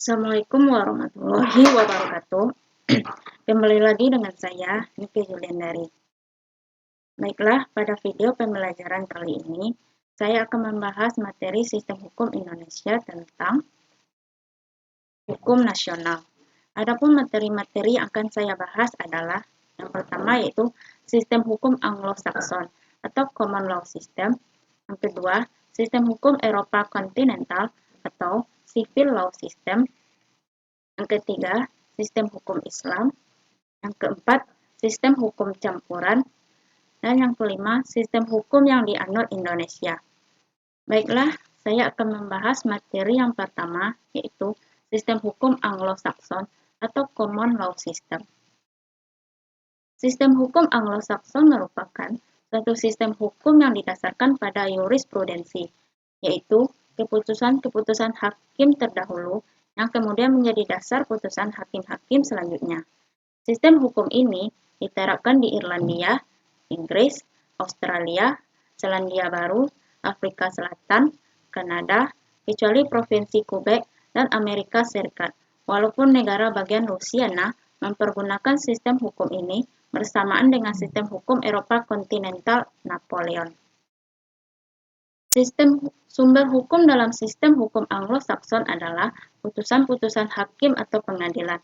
Assalamualaikum warahmatullahi wabarakatuh. Kembali lagi dengan saya, Nike Juliandari. Baiklah, pada video pembelajaran kali ini, saya akan membahas materi sistem hukum Indonesia tentang hukum nasional. Adapun materi-materi yang akan saya bahas adalah yang pertama yaitu sistem hukum Anglo-Saxon atau Common Law System. Yang kedua, sistem hukum Eropa kontinental atau Civil Law System. Yang ketiga, sistem hukum Islam. Yang keempat, sistem hukum campuran. Dan yang kelima, sistem hukum yang dianut Indonesia. Baiklah, saya akan membahas materi yang pertama, yaitu sistem hukum Anglo-Saxon atau Common Law System. Sistem hukum Anglo-Saxon merupakan suatu sistem hukum yang didasarkan pada jurisprudensi, yaitu keputusan-keputusan hakim terdahulu yang kemudian menjadi dasar putusan hakim-hakim selanjutnya. Sistem hukum ini diterapkan di Irlandia, Inggris, Australia, Selandia Baru, Afrika Selatan, Kanada, kecuali Provinsi Quebec dan Amerika Serikat, walaupun negara bagian Louisiana mempergunakan sistem hukum ini bersamaan dengan sistem hukum Eropa kontinental Napoleon. Sumber hukum dalam sistem hukum Anglo-Saxon adalah putusan-putusan hakim atau pengadilan.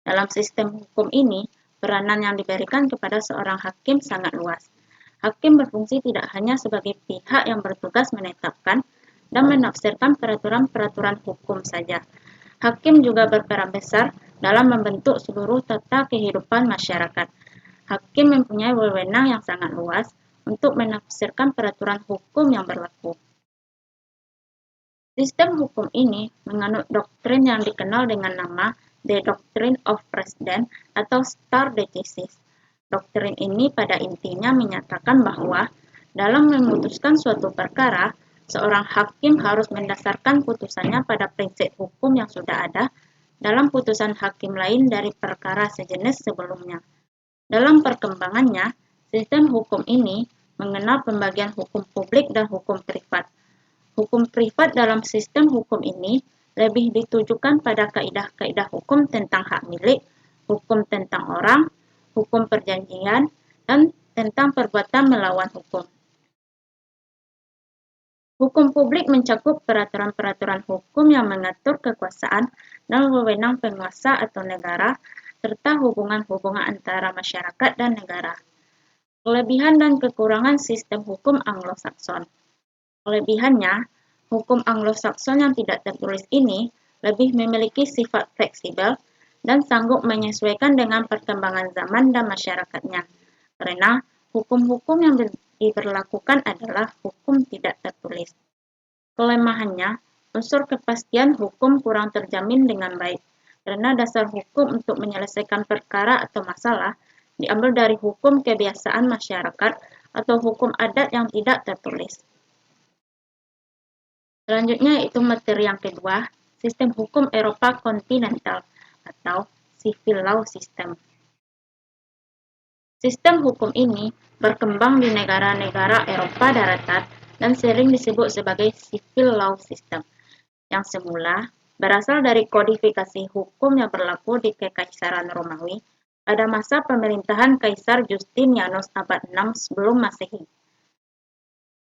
Dalam sistem hukum ini, peranan yang diberikan kepada seorang hakim sangat luas. Hakim berfungsi tidak hanya sebagai pihak yang bertugas menetapkan dan menafsirkan peraturan-peraturan hukum saja. Hakim juga berperan besar dalam membentuk seluruh tata kehidupan masyarakat. Hakim mempunyai wewenang yang sangat luas untuk menafsirkan peraturan hukum yang berlaku. Sistem hukum ini menganut doktrin yang dikenal dengan nama The Doctrine of Precedent atau stare decisis. Doktrin ini pada intinya menyatakan bahwa dalam memutuskan suatu perkara, seorang hakim harus mendasarkan putusannya pada prinsip hukum yang sudah ada dalam putusan hakim lain dari perkara sejenis sebelumnya. Dalam perkembangannya, sistem hukum ini mengenal pembagian hukum publik dan hukum privat. Hukum privat dalam sistem hukum ini lebih ditujukan pada kaidah-kaidah hukum tentang hak milik, hukum tentang orang, hukum perjanjian, dan tentang perbuatan melawan hukum. Hukum publik mencakup peraturan-peraturan hukum yang mengatur kekuasaan dan wewenang penguasa atau negara, serta hubungan-hubungan antara masyarakat dan negara. Kelebihan dan kekurangan sistem hukum Anglo-Saxon. Kelebihannya, hukum Anglo-Saxon yang tidak tertulis ini lebih memiliki sifat fleksibel dan sanggup menyesuaikan dengan perkembangan zaman dan masyarakatnya, karena hukum-hukum yang diberlakukan adalah hukum tidak tertulis. Kelemahannya, unsur kepastian hukum kurang terjamin dengan baik, karena dasar hukum untuk menyelesaikan perkara atau masalah diambil dari hukum kebiasaan masyarakat atau hukum adat yang tidak tertulis. Selanjutnya yaitu materi yang kedua, sistem hukum Eropa kontinental atau Civil Law System. Sistem hukum ini berkembang di negara-negara Eropa daratan dan sering disebut sebagai Civil Law System, yang semula berasal dari kodifikasi hukum yang berlaku di Kekaisaran Romawi pada masa pemerintahan Kaisar Justinianus abad 6 sebelum Masehi.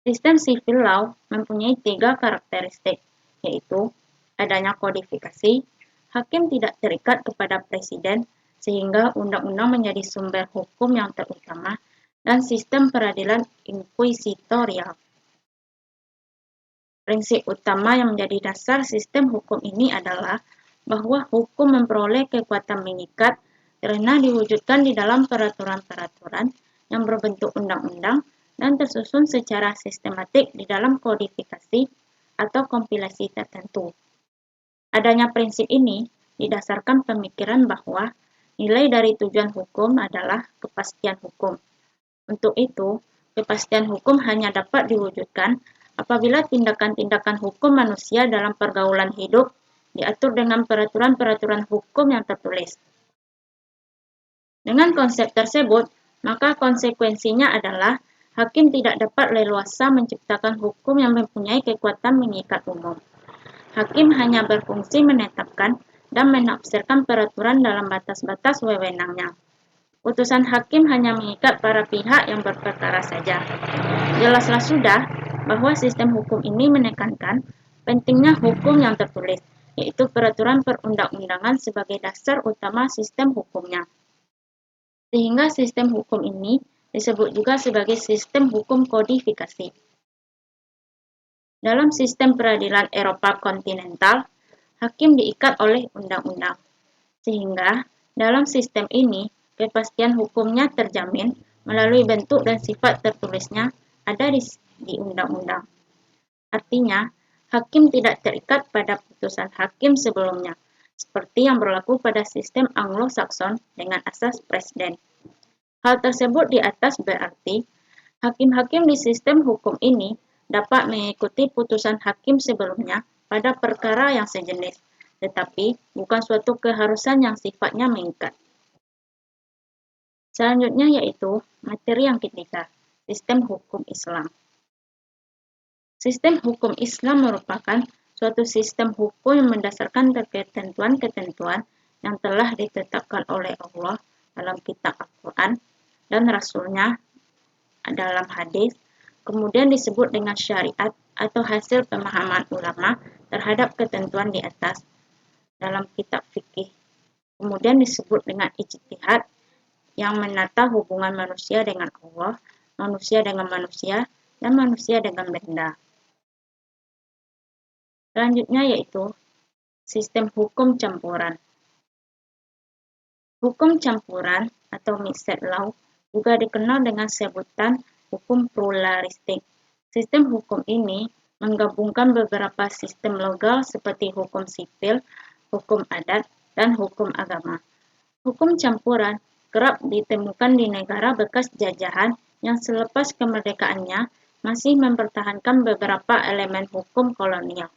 Sistem civil law mempunyai 3 karakteristik, yaitu adanya kodifikasi, hakim tidak terikat kepada presiden sehingga undang-undang menjadi sumber hukum yang terutama, dan sistem peradilan inkuisitorial. Prinsip utama yang menjadi dasar sistem hukum ini adalah bahwa hukum memperoleh kekuatan mengikat karena diwujudkan di dalam peraturan-peraturan yang berbentuk undang-undang dan tersusun secara sistematik di dalam kodifikasi atau kompilasi tertentu. Adanya prinsip ini didasarkan pemikiran bahwa nilai dari tujuan hukum adalah kepastian hukum. Untuk itu, kepastian hukum hanya dapat diwujudkan apabila tindakan-tindakan hukum manusia dalam pergaulan hidup diatur dengan peraturan-peraturan hukum yang tertulis. Dengan konsep tersebut, maka konsekuensinya adalah hakim tidak dapat leluasa menciptakan hukum yang mempunyai kekuatan mengikat umum. Hakim hanya berfungsi menetapkan dan menafsirkan peraturan dalam batas-batas wewenangnya. Putusan hakim hanya mengikat para pihak yang berperkara saja. Jelaslah sudah bahwa sistem hukum ini menekankan pentingnya hukum yang tertulis, yaitu peraturan perundang-undangan sebagai dasar utama sistem hukumnya. Sehingga sistem hukum ini disebut juga sebagai sistem hukum kodifikasi. Dalam sistem peradilan Eropa kontinental, hakim diikat oleh undang-undang. Sehingga dalam sistem ini, kepastian hukumnya terjamin melalui bentuk dan sifat tertulisnya ada di undang-undang. Artinya, hakim tidak terikat pada putusan hakim sebelumnya, seperti yang berlaku pada sistem Anglo-Sakson dengan asas presiden. Hal tersebut di atas berarti, hakim-hakim di sistem hukum ini dapat mengikuti putusan hakim sebelumnya pada perkara yang sejenis, tetapi bukan suatu keharusan yang sifatnya mengikat. Selanjutnya yaitu materi yang ketiga, sistem hukum Islam. Sistem hukum Islam merupakan suatu sistem hukum yang berdasarkan ketentuan-ketentuan yang telah ditetapkan oleh Allah dalam kitab Al-Quran dan Rasul-Nya dalam hadis, kemudian disebut dengan syariat atau hasil pemahaman ulama terhadap ketentuan di atas dalam kitab fikih. Kemudian disebut dengan ijtihad yang menata hubungan manusia dengan Allah, manusia dengan manusia, dan manusia dengan benda. Selanjutnya yaitu sistem hukum campuran. Hukum campuran atau mixed law juga dikenal dengan sebutan hukum pluralistik. Sistem hukum ini menggabungkan beberapa sistem legal seperti hukum sipil, hukum adat, dan hukum agama. Hukum campuran kerap ditemukan di negara bekas jajahan yang selepas kemerdekaannya masih mempertahankan beberapa elemen hukum kolonial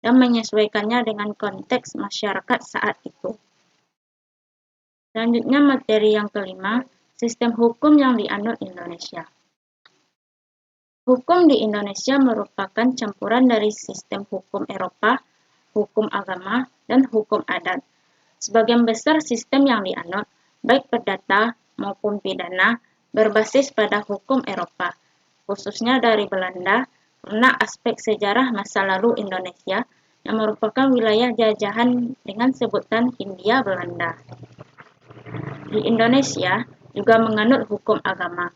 dan menyesuaikannya dengan konteks masyarakat saat itu. Selanjutnya materi yang kelima, sistem hukum yang dianut Indonesia. Hukum di Indonesia merupakan campuran dari sistem hukum Eropa, hukum agama, dan hukum adat. Sebagian besar sistem yang dianut, baik perdata maupun pidana, berbasis pada hukum Eropa, khususnya dari Belanda, karena aspek sejarah masa lalu Indonesia yang merupakan wilayah jajahan dengan sebutan Hindia Belanda. Di Indonesia juga menganut hukum agama,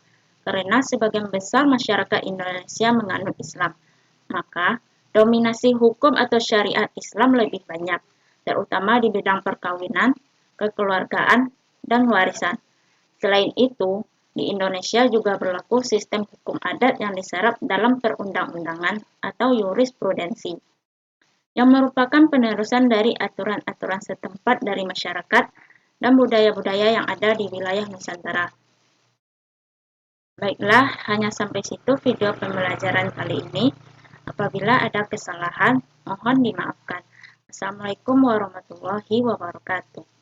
karena sebagian besar masyarakat Indonesia menganut Islam. Maka, dominasi hukum atau syariat Islam lebih banyak, terutama di bidang perkawinan, kekeluargaan, dan warisan. Selain itu, di Indonesia juga berlaku sistem hukum adat yang diserap dalam perundang-undangan atau jurisprudensi, yang merupakan penerusan dari aturan-aturan setempat dari masyarakat dan budaya-budaya yang ada di wilayah Nusantara. Baiklah, hanya sampai situ video pembelajaran kali ini. Apabila ada kesalahan, mohon dimaafkan. Assalamualaikum warahmatullahi wabarakatuh.